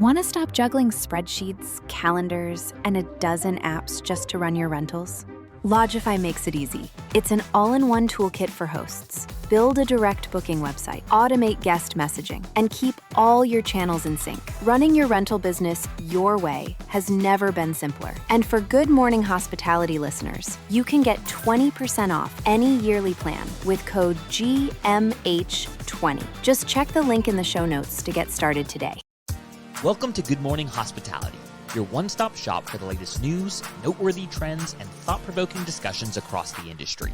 Want to stop juggling spreadsheets, calendars, and a dozen apps just to run your rentals? Logify makes it easy. It's an all-in-one toolkit for hosts. Build a direct booking website, automate guest messaging, and keep all your channels in sync. Running your rental business your way has never been simpler. And for Good Morning Hospitality listeners, you can get 20% off any yearly plan with code GMH20. Just check the link in the show notes to get started today. Welcome to Good Morning Hospitality, your one-stop shop for the latest news, noteworthy trends, and thought-provoking discussions across the industry.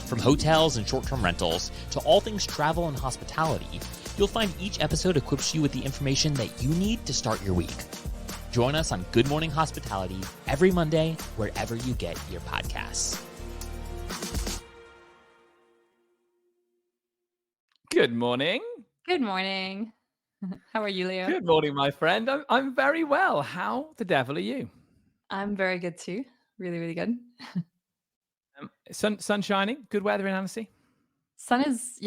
From hotels and short-term rentals to all things travel and hospitality, you'll find each episode equips you with the information that you need to start your week. Join us on Good Morning Hospitality every Monday, wherever you get your podcasts. Good morning. Good morning. How are you, Leo? Good morning, my friend. I'm very well. How the devil are you? I'm very good too. Really, really good. Sun shining. Good weather in Annecy. Sun is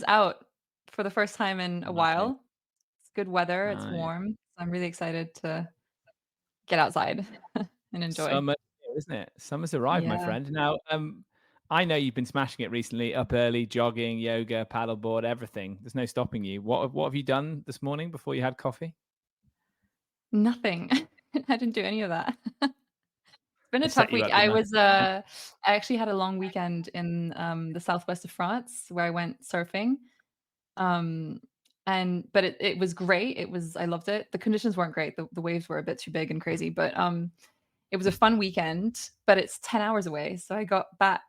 out for the first time in a while. It's good weather. It's warm. So I'm really excited to get outside and enjoy. Summer, isn't it? Summer's arrived, my friend. Now, I know you've been smashing it recently. Up early, jogging, yoga, paddleboard, everything. There's no stopping you. What have you done this morning before you had coffee? Nothing. I didn't do any of that. It's been a tough week. I actually had a long weekend in the southwest of France where I went surfing. But it was great. I loved it. The conditions weren't great. The waves were a bit too big and crazy, but it was a fun weekend, but it's 10 hours away. So I got back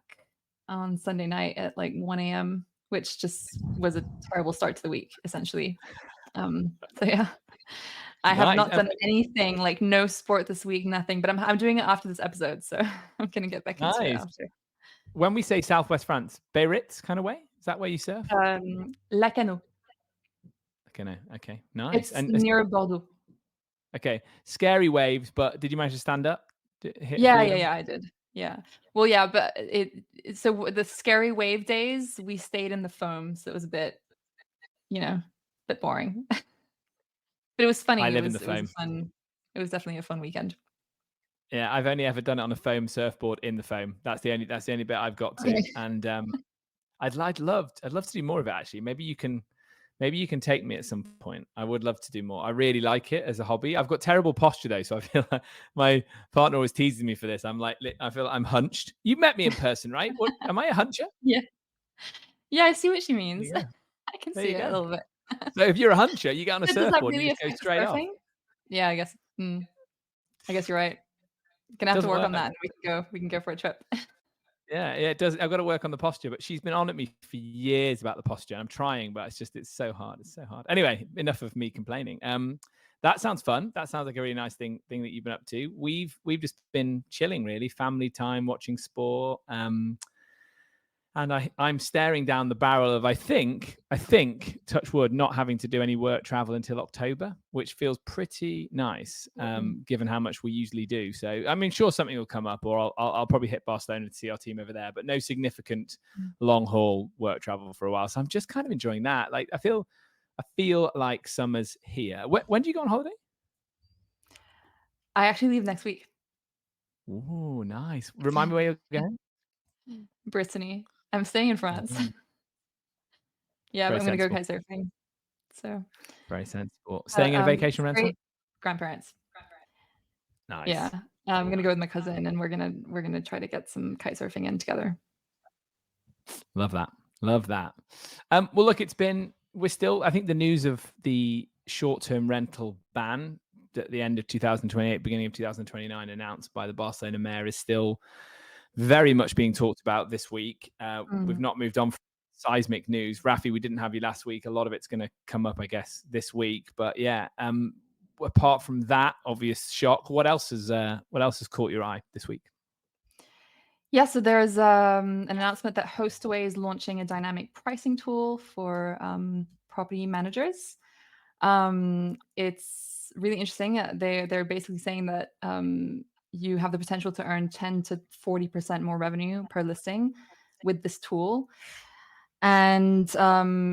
on Sunday night at like 1 a.m., which just was a terrible start to the week, essentially. So yeah, I have not done anything, like no sport this week, nothing, but I'm doing it after this episode. So I'm going to get back into it after. When we say Southwest France, Biarritz kind of way? Is that where you surf? Lacanau. Lacanau. Okay, nice. It's near Bordeaux. Okay, scary waves, but did you manage to stand up? Yeah, I did. Yeah. Well, yeah, but so the scary wave days, we stayed in the foam, so it was a bit boring. But it was funny. I live in the foam. It was definitely a fun weekend. Yeah, I've only ever done it on a foam surfboard in the foam. That's the only bit I've got to. Okay. And I'd love to do more of it actually. Maybe you can take me at some point. I would love to do more. I really like it as a hobby. I've got terrible posture though, so I feel like my partner was teasing me for this. I feel like I'm hunched. You met me in person, right? Am I a huncher? Yeah. Yeah, I see what she means. Yeah. I can see it a little bit. So if you're a huncher, you get on a surfboard and you just go straight off. Yeah, I guess. I guess you're right. Gonna have to work on that, and we can go for a trip. Yeah, it does. I've got to work on the posture, but she's been on at me for years about the posture. I'm trying, but it's so hard. It's so hard. Anyway, enough of me complaining. That sounds fun. That sounds like a really nice thing that you've been up to. We've just been chilling, really, family time, watching sport. And I'm staring down the barrel of I think, touch wood, not having to do any work travel until October, which feels pretty nice, given how much we usually do. So, I mean, sure, something will come up, or I'll probably hit Barcelona to see our team over there, but no significant long haul work travel for a while. So I'm just kind of enjoying that. Like I feel like summer's here. When do you go on holiday? I actually leave next week. Oh, nice. Remind me where you're going. Brittany. I'm staying in France. Yeah, but I'm going to go kite surfing. So very sensible. Staying in a vacation rental? Grandparents. Nice. Yeah. I'm going to go with my cousin, and we're going to try to get some kite surfing in together. Love that. Well, look, we're still, I think the news of the short-term rental ban at the end of 2028, beginning of 2029, announced by the Barcelona mayor is still very much being talked about this week. We've not moved on from seismic news. Rafi, we didn't have you last week. A lot of it's going to come up, I guess, this week. But yeah, apart from that obvious shock, what else has caught your eye this week? Yeah, so there's an announcement that Hostaway is launching a dynamic pricing tool for property managers. It's really interesting. They're basically saying that you have the potential to earn 10 to 40% more revenue per listing with this tool. And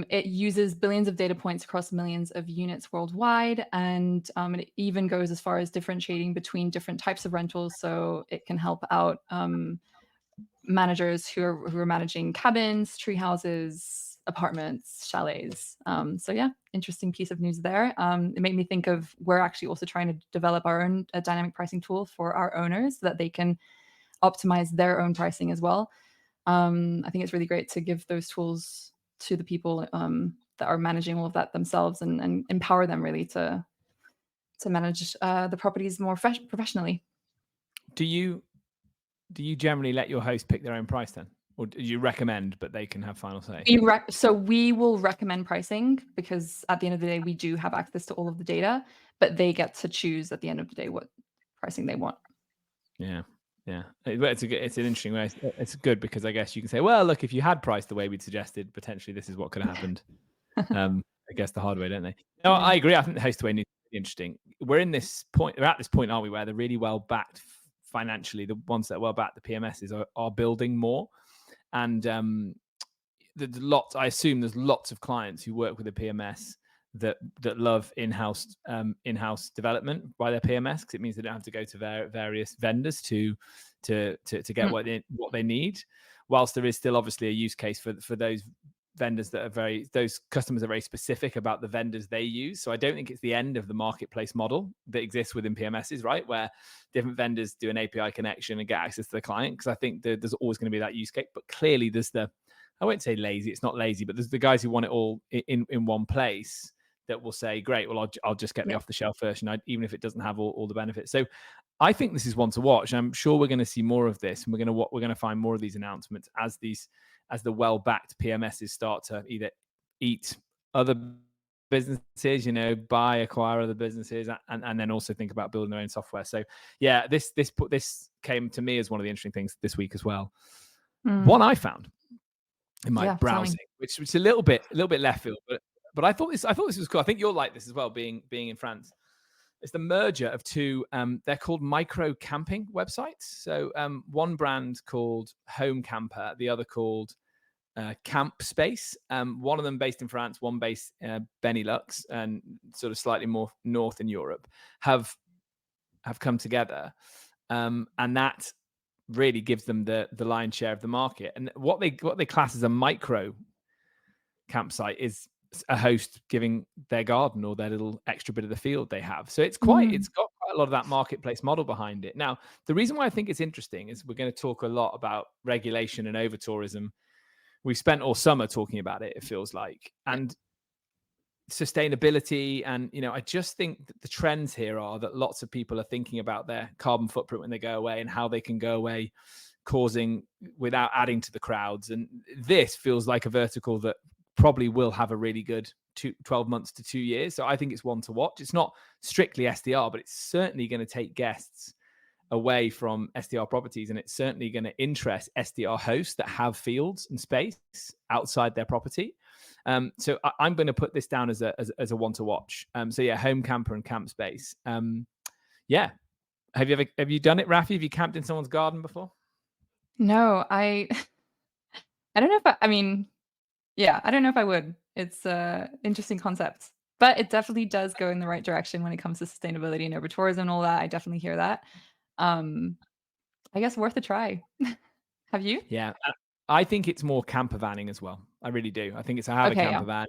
it uses billions of data points across millions of units worldwide. And it even goes as far as differentiating between different types of rentals. So it can help out managers who are managing cabins, tree houses, apartments, chalets. So yeah, interesting piece of news there. It made me think of, we're actually also trying to develop our own dynamic pricing tool for our owners so that they can optimize their own pricing as well. I think it's really great to give those tools to the people that are managing all of that themselves, and empower them really to manage the properties more professionally. Do you generally let your host pick their own price then, or do you recommend but they can have final say? So we will recommend pricing, because at the end of the day we do have access to all of the data, but they get to choose at the end of the day what pricing they want. Yeah. It's an interesting way. It's good because I guess you can say, well, look, if you had priced the way we'd suggested, potentially this is what could have happened. I guess the hard way, don't they? No, Yeah. I agree. I think the host way needs to be interesting. We're at this point, aren't we, where they're really well backed financially. The ones that are well backed, the PMSs, are building more. And I assume there's lots of clients who work with a PMS that love in-house development by their PMS, because it means they don't have to go to various vendors to get what they need. Whilst there is still obviously a use case for those vendors those customers are very specific about the vendors they use. So I don't think it's the end of the marketplace model that exists within PMSs, right? Where different vendors do an API connection and get access to the client, because I think there's always going to be that use case. But clearly there's I won't say lazy, it's not lazy, but there's the guys who want it all in one place that will say, great, well, I'll just get the off-the-shelf version, even if it doesn't have all the benefits. So I think this is one to watch. I'm sure we're going to see more of this, and we're going to find more of these announcements as the well-backed PMSs start to either eat other businesses, buy, acquire other businesses, and then also think about building their own software. So yeah, this came to me as one of the interesting things this week as well. One I found in my browsing, which was a little bit left field, but I thought this was cool. I think you'll like this as well, being in France. It's the merger of two. They're called micro camping websites. So one brand called Home Camper, the other called Camp Space. One of them based in France, one based Benelux, and sort of slightly more north in Europe, have come together, and that really gives them the lion's share of the market. And what they class as a micro campsite is a host giving their garden or their little extra bit of the field they have. So it's got quite a lot of that marketplace model behind it. Now, the reason why I think it's interesting is we're going to talk a lot about regulation and over tourism. We've spent all summer talking about it feels like, and sustainability. And, I just think that the trends here are that lots of people are thinking about their carbon footprint when they go away and how they can go away causing without adding to the crowds. And this feels like a vertical that probably will have a really good 12 months to 2 years. So I think it's one to watch. It's not strictly SDR, but it's certainly going to take guests away from SDR properties, and it's certainly going to interest SDR hosts that have fields and space outside their property. So I'm going to put this down as a one to watch. So yeah, Home Camper and Camp Space. Yeah. Have you done it, Rafi? Have you camped in someone's garden before? No, I don't know if I mean, yeah, I don't know if I would. It's interesting concept, but it definitely does go in the right direction when it comes to sustainability and over tourism and all that. I definitely hear that. I guess worth a try. Have you? Yeah, I think it's more camper vanning as well. I really do. I think it's a camper van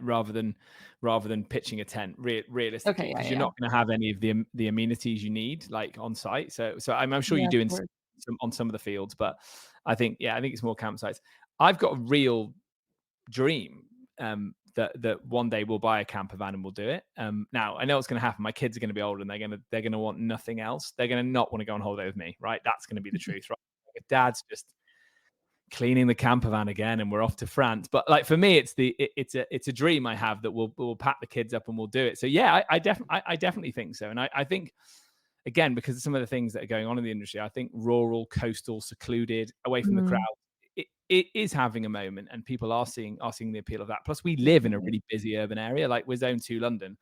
rather than pitching a tent. Realistically, because you're not going to have any of the amenities you need like on site. So I'm sure you do in on some of the fields, but I think it's more campsites. I've got a real dream that one day we'll buy a camper van and we'll do it. Now I know what's going to happen. My kids are going to be older and they're going to want nothing else. They're going to not want to go on holiday with me, right? That's going to be the truth, right? Like, Dad's just cleaning the camper van again and we're off to France. But like for me, it's a dream I have that we'll pack the kids up and we'll do it. So yeah, I definitely think so. And I think, again, because of some of the things that are going on in the industry, I think rural, coastal, secluded, away from the crowd, it is having a moment, and people are seeing the appeal of that. Plus, we live in a really busy urban area, like we're Zone 2 London.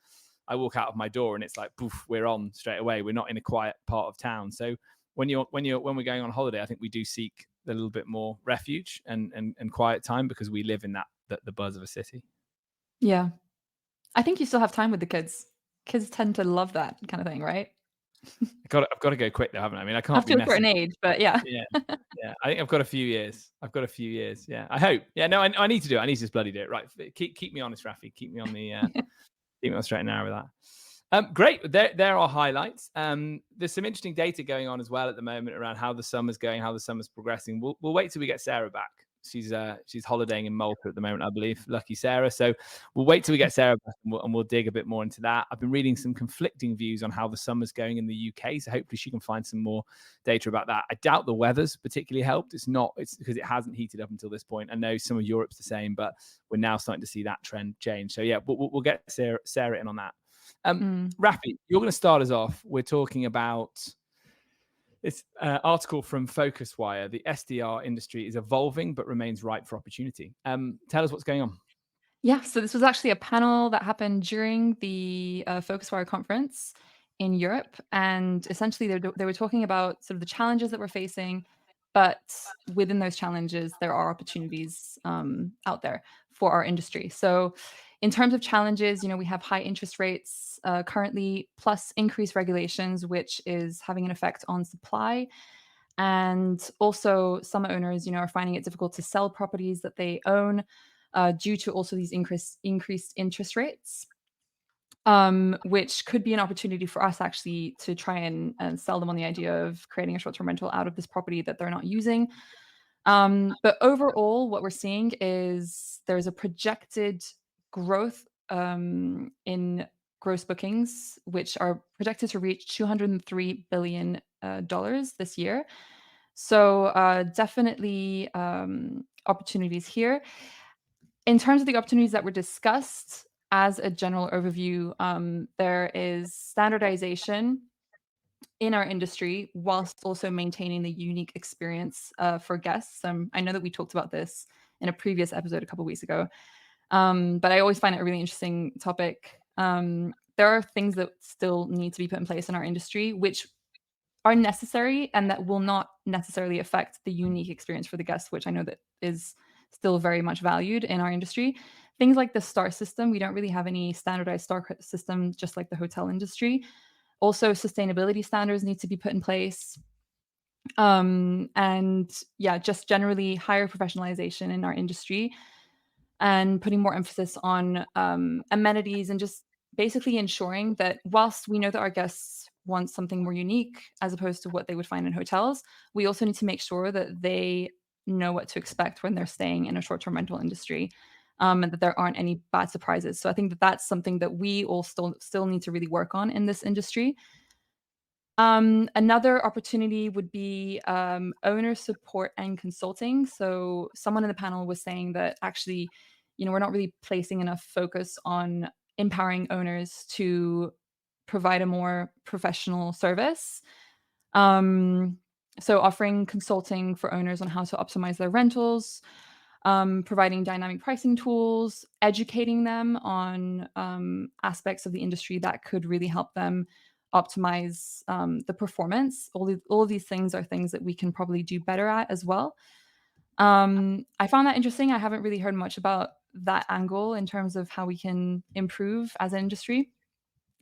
I walk out of my door and it's like, poof, we're on straight away. We're not in a quiet part of town. So when we're going on holiday, I think we do seek a little bit more refuge and quiet time because we live in the buzz of a city. Yeah. I think you still have time with the kids. Kids tend to love that kind of thing, right? I've got to go quick though, haven't I? I mean, I can't Up be to a certain messing. age, but yeah. Yeah, yeah. I think I've got a few years. Yeah, I hope. Yeah, no, I need to do it. I need to just bloody do it. Right, keep me honest, Rafi. Keep me on the keep me on the straight and narrow with that. Great. There are highlights. There's some interesting data going on as well at the moment around how the summer's going, how the summer's progressing. We'll wait till we get Sarah back. She's holidaying in Malta at the moment, I believe. Lucky Sarah. So we'll wait till we get Sarah back and we'll dig a bit more into that. I've been reading some conflicting views on how the summer's going in the UK. So hopefully she can find some more data about that. I doubt the weather's particularly helped. It's because it hasn't heated up until this point. I know some of Europe's the same, but we're now starting to see that trend change. So yeah, we'll get Sarah in on that. Rafi, you're going to start us off. We're talking about this article from FocusWire. The SDR industry is evolving but remains ripe for opportunity. Tell us what's going on. Yeah, so this was actually a panel that happened during the FocusWire conference in Europe, and essentially they were talking about sort of the challenges that we're facing, but within those challenges there are opportunities out there for our industry. So in terms of challenges, we have high interest rates currently, plus increased regulations, which is having an effect on supply. And also some owners, are finding it difficult to sell properties that they own due to also these increased interest rates, which could be an opportunity for us actually to try and sell them on the idea of creating a short-term rental out of this property that they're not using. But overall, what we're seeing is there's a projected growth in gross bookings, which are projected to reach $203 billion this year. So definitely opportunities here. In terms of the opportunities that were discussed, as a general overview, there is standardization in our industry whilst also maintaining the unique experience for guests. I know that we talked about this in a previous episode a couple of weeks ago, but I always find it a really interesting topic. There are things that still need to be put in place in our industry, which are necessary and that will not necessarily affect the unique experience for the guests, which I know that is still very much valued in our industry. Things like the star system, we don't really have any standardized star system, just like the hotel industry. Also, sustainability standards need to be put in place. And yeah, just generally higher professionalization in our industry and putting more emphasis on amenities and just basically ensuring that whilst we know that our guests want something more unique as opposed to what they would find in hotels, we also need to make sure that they know what to expect when they're staying in a short-term rental industry, and that there aren't any bad surprises. So I think that that's something that we all still need to really work on in this industry. Another opportunity would be owner support and consulting. So someone in the panel was saying that actually, we're not really placing enough focus on empowering owners to provide a more professional service. So offering consulting for owners on how to optimize their rentals, providing dynamic pricing tools, educating them on aspects of the industry that could really help them optimize the performance. All of these things are things that we can probably do better at as well. I found that interesting. I haven't really heard much about that angle in terms of how we can improve as an industry.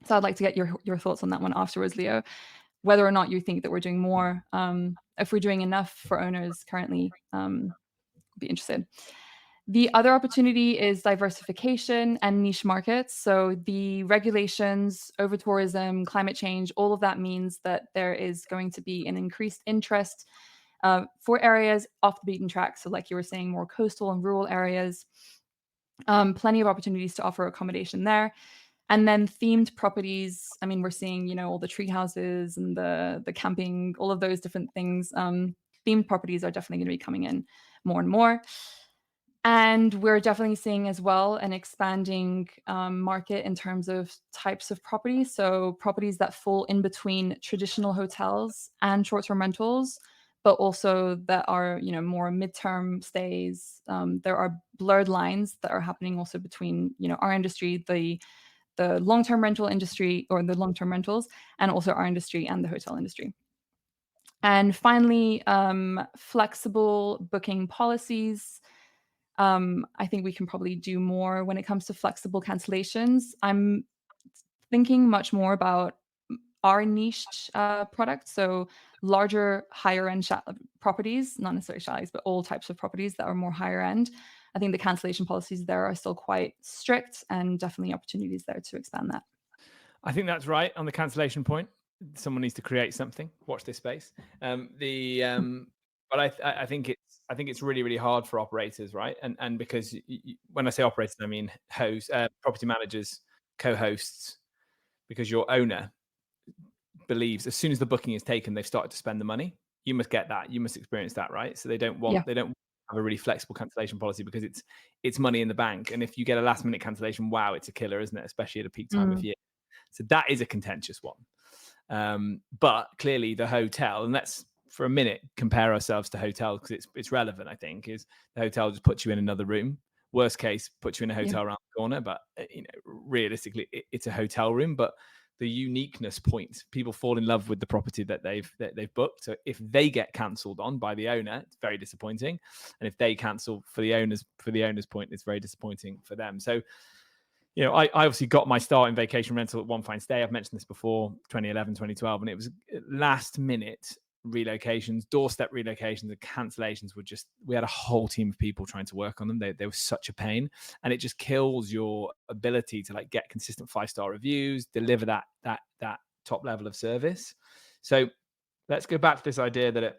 So I'd like to get your thoughts on that one afterwards, Leo, whether or not you think that we're doing more, if we're doing enough for owners currently. Be interested. The other opportunity is diversification and niche markets. So the regulations, over tourism, climate change, all of that means that there is going to be an increased interest for areas off the beaten track. So like you were saying, more coastal and rural areas, plenty of opportunities to offer accommodation there. And then themed properties. I mean, we're seeing, all the tree houses and the camping, all of those different things. Themed properties are definitely going to be coming in more and more. And we're definitely seeing as well an expanding market in terms of types of properties. So properties that fall in between traditional hotels and short-term rentals, but also that are, more midterm stays. There are blurred lines that are happening also between, our industry, the long-term rental industry or the long-term rentals, and also our industry and the hotel industry. And finally, flexible booking policies. I think we can probably do more when it comes to flexible cancellations. I'm thinking much more about our niche product. So larger, higher end properties, not necessarily chalets, but all types of properties that are more higher end. I think the cancellation policies there are still quite strict, and definitely opportunities there to expand that. I think that's right on the cancellation point. Someone needs to create something. Watch this space. But I think it's really, really hard for operators, right? And because when I say operators, I mean hosts, property managers, co-hosts, because your owner believes as soon as the booking is taken, they've started to spend the money. You must get that. You must experience that, right? So they don't have a really flexible cancellation policy because it's money in the bank. And if you get a last minute cancellation, wow, it's a killer, isn't it? Especially at a peak time of year. So that is a contentious one. But clearly the hotel, and let's for a minute compare ourselves to hotels because it's relevant, I think, is the hotel just puts you in another room. Worst case, puts you in a hotel around the corner. But realistically, it's a hotel room. But the uniqueness point, people fall in love with the property that they've booked. So if they get cancelled on by the owner, it's very disappointing. And if they cancel for the owner's point, it's very disappointing for them. So I obviously got my start in vacation rental at One Fine Stay. I've mentioned this before, 2011, 2012, and it was last minute relocations, doorstep relocations, and cancellations were we had a whole team of people trying to work on them. They were such a pain, and it just kills your ability to get consistent 5-star reviews, deliver that top level of service. So let's go back to this idea that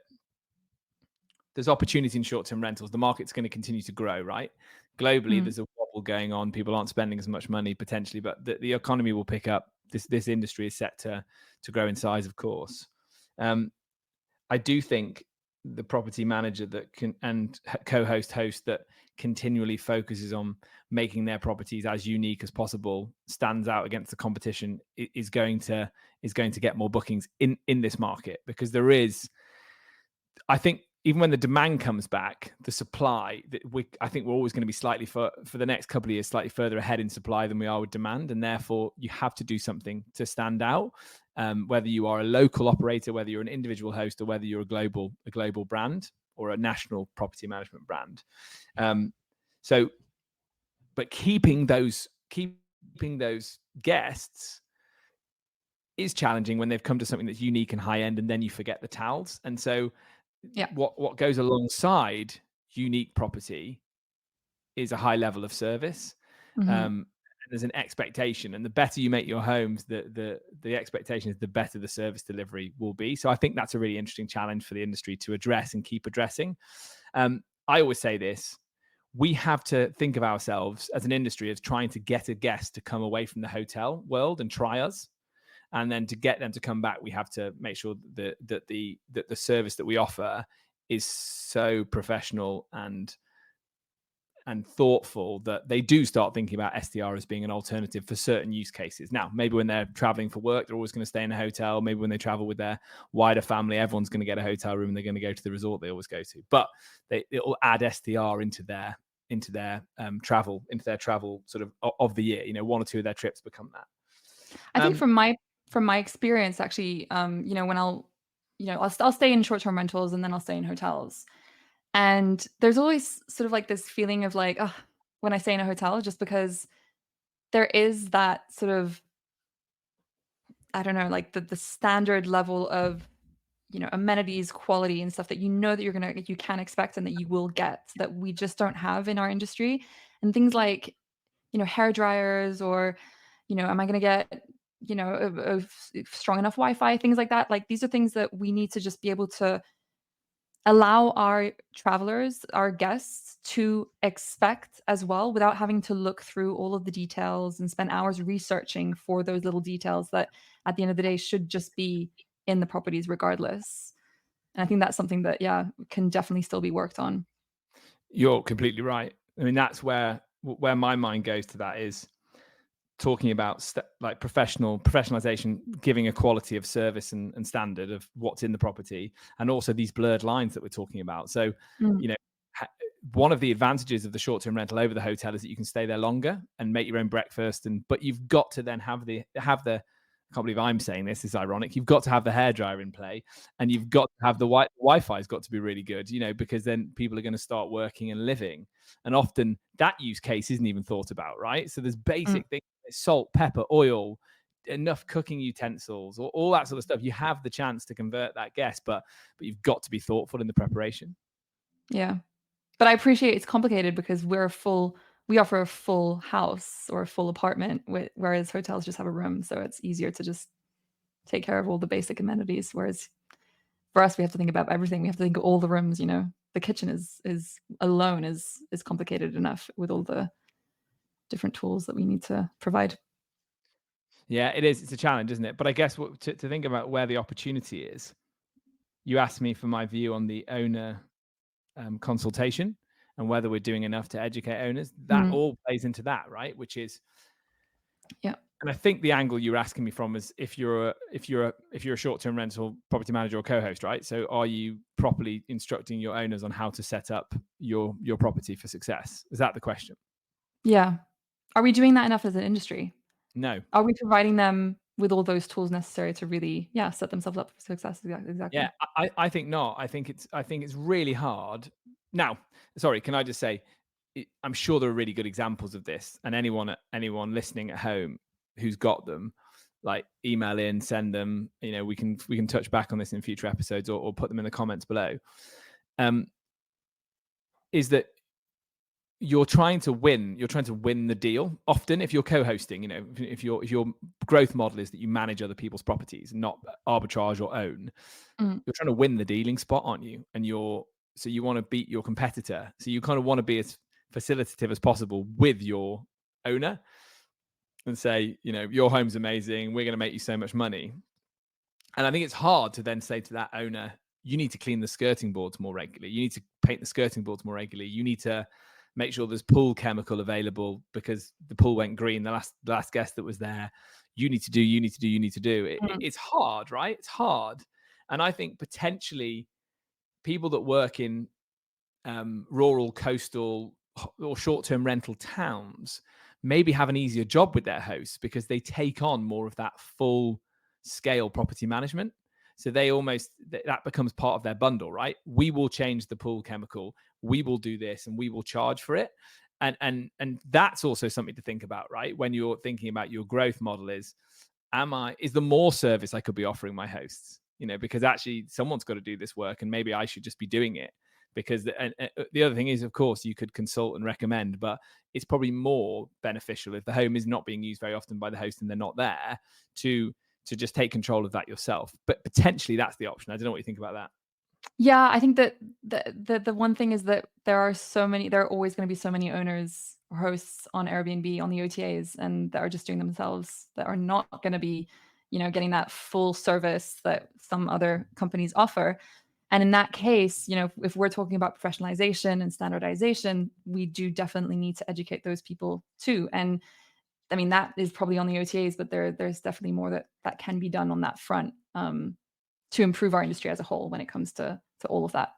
there's opportunity in short-term rentals. The market's going to continue to grow, right? Globally, there's a wobble going on. People aren't spending as much money potentially, but the economy will pick up. This industry is set to grow in size, of course. I do think the property manager that can and host that continually focuses on making their properties as unique as possible, stands out against the competition, is going to get more bookings in this market, because there is, I think, even when the demand comes back, the supply, I think we're always going to be slightly for the next couple of years, slightly further ahead in supply than we are with demand. And therefore you have to do something to stand out. Whether you are a local operator, whether you're an individual host, or whether you're a global brand or a national property management brand. But keeping those guests is challenging when they've come to something that's unique and high end, and then you forget the towels. And so what goes alongside unique property is a high level of service. There's an expectation, and the better you make your homes, the expectation is the better the service delivery will be. So I think that's a really interesting challenge for the industry to address and keep addressing. I always say this: we have to think of ourselves as an industry as trying to get a guest to come away from the hotel world and try us. And then to get them to come back, we have to make sure that the service that we offer is so professional and thoughtful that they do start thinking about STR as being an alternative for certain use cases. Now, maybe when they're traveling for work, they're always going to stay in a hotel. Maybe when they travel with their wider family, everyone's going to get a hotel room and they're going to go to the resort they always go to. But it will add STR into their travel sort of the year. One or two of their trips become that. I think from my experience, actually, when I'll stay in short-term rentals and then I'll stay in hotels. And there's always sort of this feeling of when I stay in a hotel, just because there is that sort of, I don't know, the standard level of, amenities, quality and stuff that that you can expect and that you will get, that we just don't have in our industry. And things like, hair dryers, or, am I going to get, a strong enough Wi-Fi, things like that. These are things that we need to just be able to allow our travelers, our guests, to expect as well, without having to look through all of the details and spend hours researching for those little details that at the end of the day should just be in the properties regardless. And I think that's something that, can definitely still be worked on. You're completely right. I mean, that's where my mind goes to, that is talking about professionalization, giving a quality of service and standard of what's in the property, and also these blurred lines that we're talking about. So, one of the advantages of the short-term rental over the hotel is that you can stay there longer and make your own breakfast, but you've got to then have the I can't believe I'm saying this. It's ironic. You've got to have the hairdryer in play, and you've got to have the Wi-Fi's got to be really good, because then people are going to start working and living. And often that use case isn't even thought about, right? So there's basic things: salt, pepper, oil, enough cooking utensils, all that sort of stuff. You have the chance to convert that guest, but you've got to be thoughtful in the preparation. Yeah. But I appreciate it's complicated because we offer a full house or a full apartment, whereas hotels just have a room. So it's easier to just take care of all the basic amenities. Whereas for us, we have to think about everything. We have to think of all the rooms, the kitchen is alone is complicated enough with all the different tools that we need to provide. Yeah, it is. It's a challenge, isn't it? But I guess to think about where the opportunity is, you asked me for my view on the owner consultation and whether we're doing enough to educate owners. That all plays into that, right? Which is, yeah. And I think the angle you're asking me from is if you're a short-term rental property manager or co-host, right? So are you properly instructing your owners on how to set up your property for success? Is that the question? Yeah. Are we doing that enough as an industry? No. Are we providing them with all those tools necessary to really, set themselves up for success? Exactly. Yeah, I think not. I think it's really hard. Now, sorry, can I just say, I'm sure there are really good examples of this, and anyone listening at home who's got them, like, email in, send them. We can touch back on this in future episodes or put them in the comments below. Is that you're trying to win the deal. Often, if you're co-hosting, if your growth model is that you manage other people's properties, not arbitrage or own, you're trying to win the dealing spot, aren't you? And so you want to beat your competitor. So you kind of want to be as facilitative as possible with your owner and say, your home's amazing. We're going to make you so much money. And I think it's hard to then say to that owner, you need to clean the skirting boards more regularly. You need to paint the skirting boards more regularly. You need to make sure there's pool chemical available because the pool went green the last guest that was there. You need to do. It's hard, right? It's hard. And I think potentially people that work in rural, coastal, or short-term rental towns maybe have an easier job with their hosts because they take on more of that full scale property management. So that becomes part of their bundle, right? We will change the pool chemical, we will do this, and we will charge for it. And that's also something to think about, right? When you're thinking about your growth model is there more service I could be offering my hosts? Because actually someone's got to do this work and maybe I should just be doing it. Because the other thing is, of course, you could consult and recommend, but it's probably more beneficial if the home is not being used very often by the host and they're not there to just take control of that yourself. But potentially that's the option. I don't know what you think about that. Yeah, I think that the one thing is that there are always going to be so many owners or hosts on Airbnb, on the OTAs, and that are just doing themselves, that are not going to be, getting that full service that some other companies offer. And in that case, if we're talking about professionalization and standardization, we do definitely need to educate those people too. And I mean, that is probably on the OTAs, but there's definitely more that can be done on that front to improve our industry as a whole when it comes to all of that.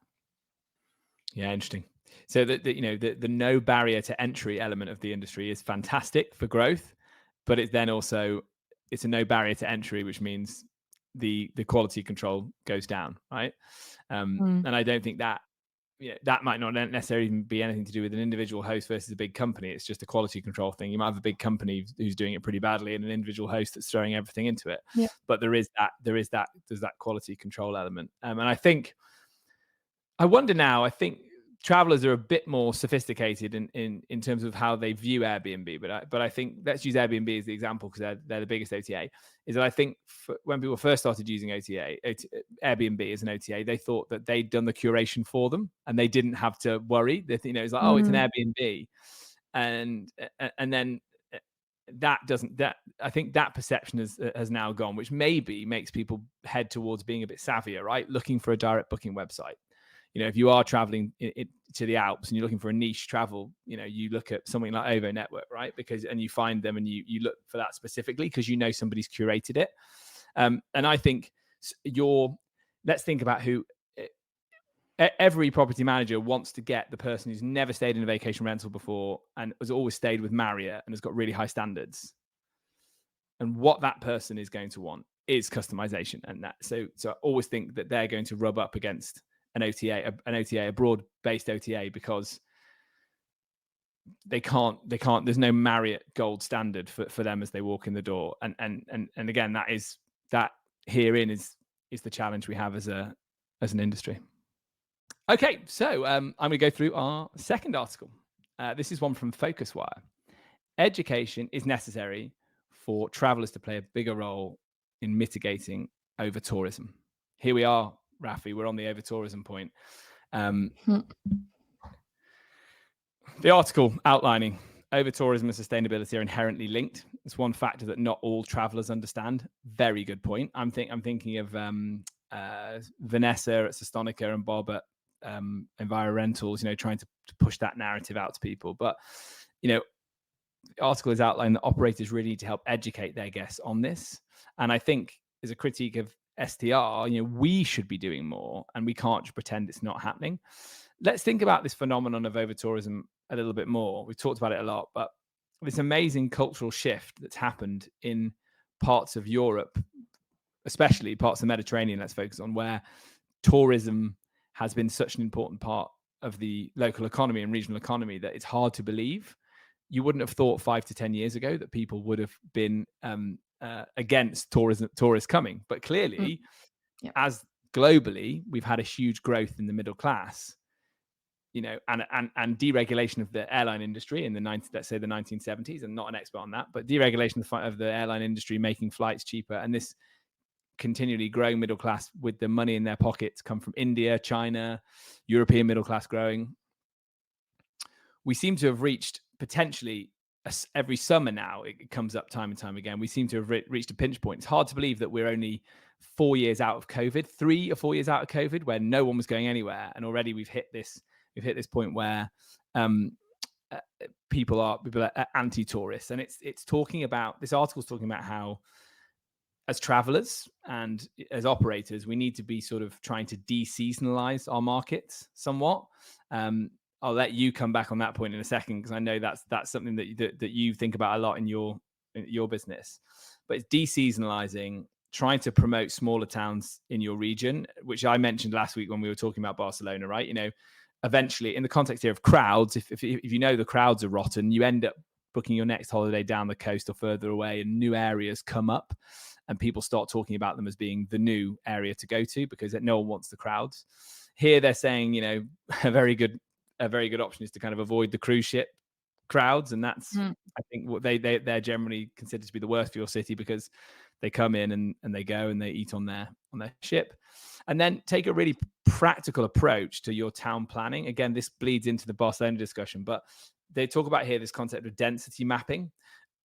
Yeah, interesting. So the no barrier to entry element of the industry is fantastic for growth, but it's a no barrier to entry, which means the quality control goes down, right? And I don't think that that might not necessarily even be anything to do with an individual host versus a big company. It's just a quality control thing. You might have a big company who's doing it pretty badly and an individual host that's throwing everything into it. Yeah. But there's that quality control element. And I wonder now, I think travelers are a bit more sophisticated in terms of how they view Airbnb. But I think let's use Airbnb as the example because they're the biggest OTA. Is that I think when people first started using Airbnb as an OTA, they thought that they'd done the curation for them and they didn't have to worry. It's like, oh, it's an Airbnb, and then I think that perception has now gone, which maybe makes people head towards being a bit savvier, right? Looking for a direct booking website. If you are traveling to the Alps and you're looking for a niche travel, you look at something like OVO Network, right? And you find them and you look for that specifically because somebody's curated it. And I think let's think about who every property manager wants to get the person who's never stayed in a vacation rental before and has always stayed with Marriott and has got really high standards. And what that person is going to want is customization. And that, so I always think that they're going to rub up against an OTA, a broad-based OTA, because they can't, there's no Marriott gold standard for them as they walk in the door. And again, that herein is the challenge we have as an industry. Okay, so I'm going to go through our second article. This is one from FocusWire. Education is necessary for travelers to play a bigger role in mitigating over tourism. Here we are, Rafi. We're on the over tourism point. The article outlining over tourism and sustainability are inherently linked. It's one factor that not all travelers understand. Very good point. I'm thinking of Vanessa at Sestonica and Bob at Enviro Rentals, trying to push that narrative out to people. But, the article is outlining that operators really need to help educate their guests on this. And I think as a critique of STR, we should be doing more, and we can't just pretend it's not happening. Let's think about this phenomenon of over tourism a little bit more. We've talked about it a lot, but this amazing cultural shift that's happened in parts of Europe, especially parts of the Mediterranean, let's focus on, where tourism has been such an important part of the local economy and regional economy that it's hard to believe. You wouldn't have thought 5 to 10 years ago that people would have been against tourists coming. But clearly, as globally, we've had a huge growth in the middle class, and deregulation of the airline industry in the 1970s. I'm not an expert on that, but deregulation of the airline industry, making flights cheaper, and this continually growing middle class with the money in their pockets come from India, China, European middle class growing. We seem to have reached potentially every summer now, it comes up time and time again. We seem to have reached a pinch point. It's hard to believe that we're only 4 years out of COVID, 3 or 4 years out of COVID, where no one was going anywhere. And already we've hit this point where people are anti-tourists. And it's talking about, this article's talking about how, as travelers and as operators, we need to be sort of trying to de-seasonalize our markets somewhat. I'll let you come back on that point in a second, because I know that's something that you think about a lot in your business. But it's de-seasonalizing, trying to promote smaller towns in your region, which I mentioned last week when we were talking about Barcelona, right? Eventually, in the context here of crowds, if the crowds are rotten, you end up booking your next holiday down the coast or further away, and new areas come up, and people start talking about them as being the new area to go to because no one wants the crowds. Here they're saying, a very good option is to kind of avoid the cruise ship crowds, and that's I think what they're generally considered to be the worst for your city, because they come in and they go and they eat on their ship. And then take a really practical approach to your town planning. Again, this bleeds into the Barcelona discussion, but they talk about here this concept of density mapping,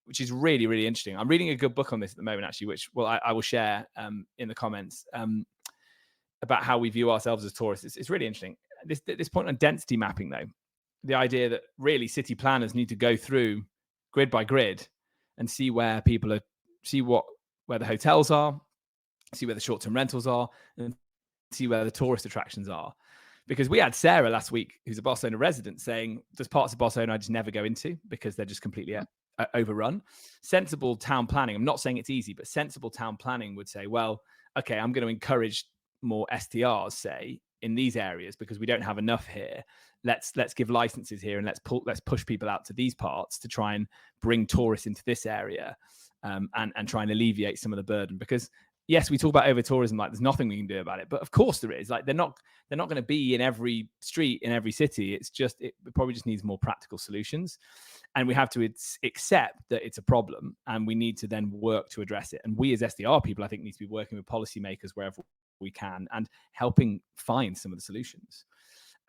which is really, really interesting. I'm reading a good book on this at the moment, actually, which I will share in the comments about how we view ourselves as tourists. It's really interesting. This point on density mapping, though, the idea that really city planners need to go through grid by grid and see where people are, where the hotels are, see where the short-term rentals are, and see where the tourist attractions are. Because we had Sarah last week, who's a Barcelona resident, saying there's parts of Barcelona I just never go into because they're just completely overrun. Sensible town planning, I'm not saying it's easy, but sensible town planning would say, well, okay, I'm going to encourage more STRs, say, in these areas because we don't have enough here. Let's give licenses here, and let's push people out to these parts to try and bring tourists into this area, and try and alleviate some of the burden. Because yes, we talk about over tourism like there's nothing we can do about it, but of course there is. Like they're not going to be in every street in every city. It probably just needs more practical solutions, and we have to accept that it's a problem, and we need to then work to address it. And we as SDR people, I think, need to be working with policymakers wherever we can and helping find some of the solutions.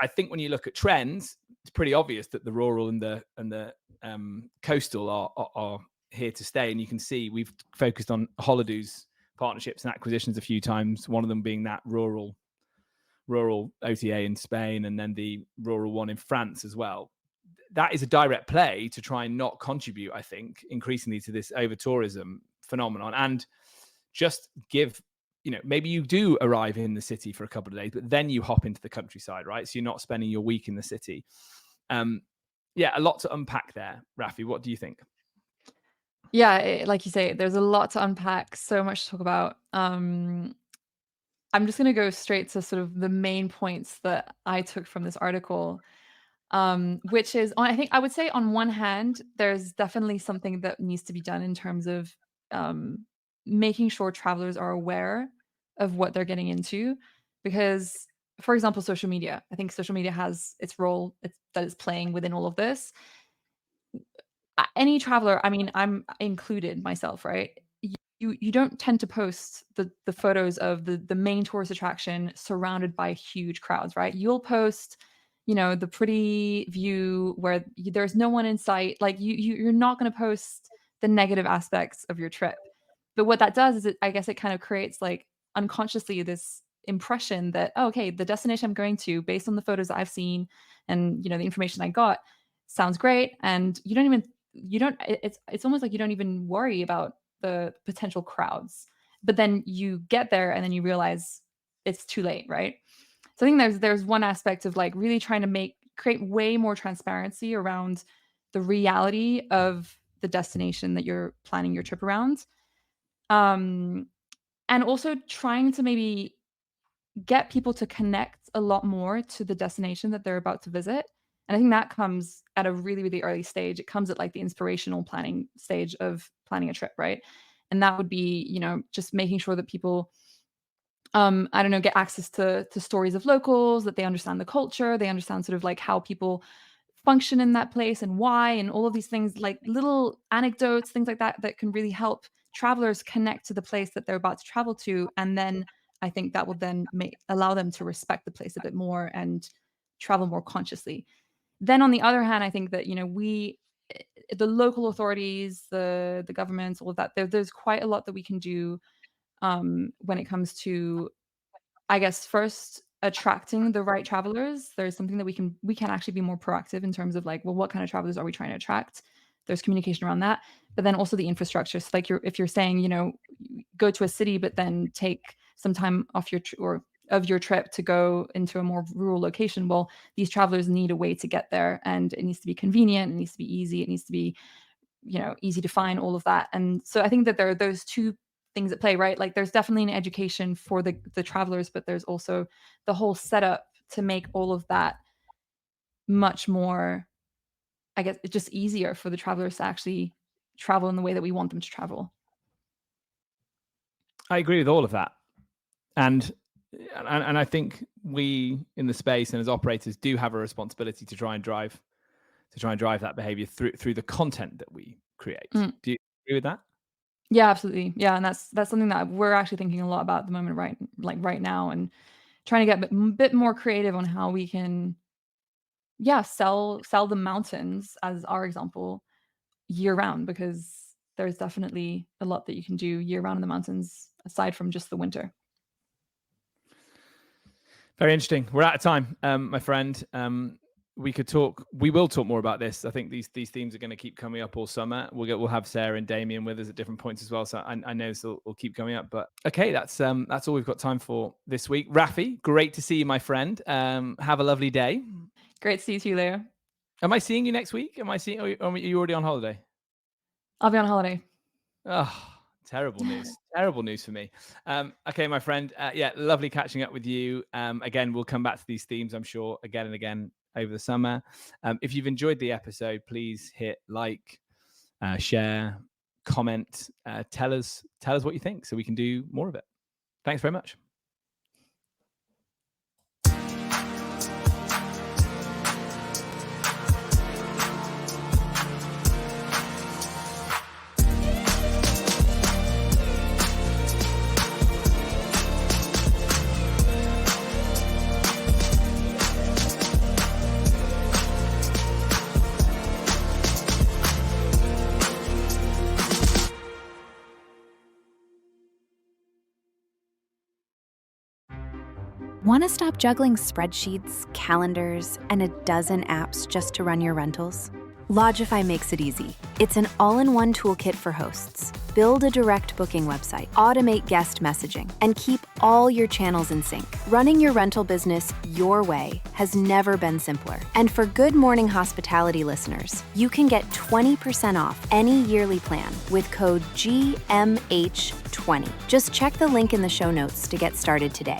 I think when you look at trends, it's pretty obvious that the rural and the coastal are here to stay. And you can see we've focused on Holidoo's partnerships and acquisitions a few times, one of them being that rural OTA in Spain, and then the rural one in France as well. That is a direct play to try and not contribute, I think, increasingly to this over tourism phenomenon, and just give, maybe you do arrive in the city for a couple of days, but then you hop into the countryside, right? So you're not spending your week in the city. A lot to unpack there. Rafi, what do you think? Yeah, like you say, there's a lot to unpack, so much to talk about. I'm just going to go straight to sort of the main points that I took from this article, which is, I think I would say on one hand, there's definitely something that needs to be done in terms of um, making sure travelers are aware of what they're getting into. Because, for example, social media, I think social media has its role that it's playing within all of this. Any traveler, I mean, I'm included myself, right? You don't tend to post the photos of the main tourist attraction surrounded by huge crowds, right? You'll post, the pretty view where there's no one in sight. Like you're not going to post the negative aspects of your trip. But what that does is I guess it kind of creates like unconsciously this impression that, oh, okay, the destination I'm going to, based on the photos that I've seen and the information I got, sounds great. And it's almost like you don't even worry about the potential crowds. But then you get there and then you realize it's too late, right? So I think there's one aspect of like really trying to create way more transparency around the reality of the destination that you're planning your trip around. And also trying to maybe get people to connect a lot more to the destination that they're about to visit. And I think that comes at a really, really early stage. It comes at like the inspirational planning stage of planning a trip, right? And that would be, just making sure that people, I don't know, get access to stories of locals, that they understand the culture, they understand sort of like how people function in that place and why, and all of these things, like little anecdotes, things like that, that can really help travelers connect to the place that they're about to travel to. And then I think that will then allow them to respect the place a bit more and travel more consciously. Then on the other hand, I think that, the local authorities, the governments, all of that, there's quite a lot that we can do when it comes to, I guess, first attracting the right travelers. There's something that we can actually be more proactive in terms of like, well, what kind of travelers are we trying to attract? There's communication around that, but then also the infrastructure. So like if you're saying, go to a city, but then take some time off or of your trip to go into a more rural location. Well, these travelers need a way to get there, and it needs to be convenient. It needs to be easy. It needs to be, easy to find, all of that. And so I think that there are those two things at play, right? Like there's definitely an education for the travelers, but there's also the whole setup to make all of that much more, I guess, it's just easier for the travelers to actually travel in the way that we want them to travel. I agree with all of that. And I think we in the space and as operators do have a responsibility to try and drive that behavior through the content that we create. Do you agree with that? Yeah, absolutely. Yeah, and that's something that we're actually thinking a lot about at the moment, right now, and trying to get a bit more creative on how we can, sell the mountains as our example year round, because there's definitely a lot that you can do year round in the mountains aside from just the winter. Very interesting. We're out of time, my friend. We will talk more about this. I think these themes are going to keep coming up all summer. We'll have Sarah and Damien with us at different points as well. So I know this will keep coming up. But okay, that's all we've got time for this week. Rafi, great to see you, my friend. Have a lovely day. Great to see you too, Leo. Am I seeing you next week? Are you already on holiday? I'll be on holiday. Oh, terrible news. Terrible news for me. Okay, my friend. Yeah, lovely catching up with you. Again, we'll come back to these themes, I'm sure, again and again over the summer. If you've enjoyed the episode, please hit like, share, comment, tell us what you think so we can do more of it. Thanks very much. Want to stop juggling spreadsheets, calendars, and a dozen apps just to run your rentals? Lodgify makes it easy. It's an all-in-one toolkit for hosts. Build a direct booking website, automate guest messaging, and keep all your channels in sync. Running your rental business your way has never been simpler. And for Good Morning Hospitality listeners, you can get 20% off any yearly plan with code GMH20. Just check the link in the show notes to get started today.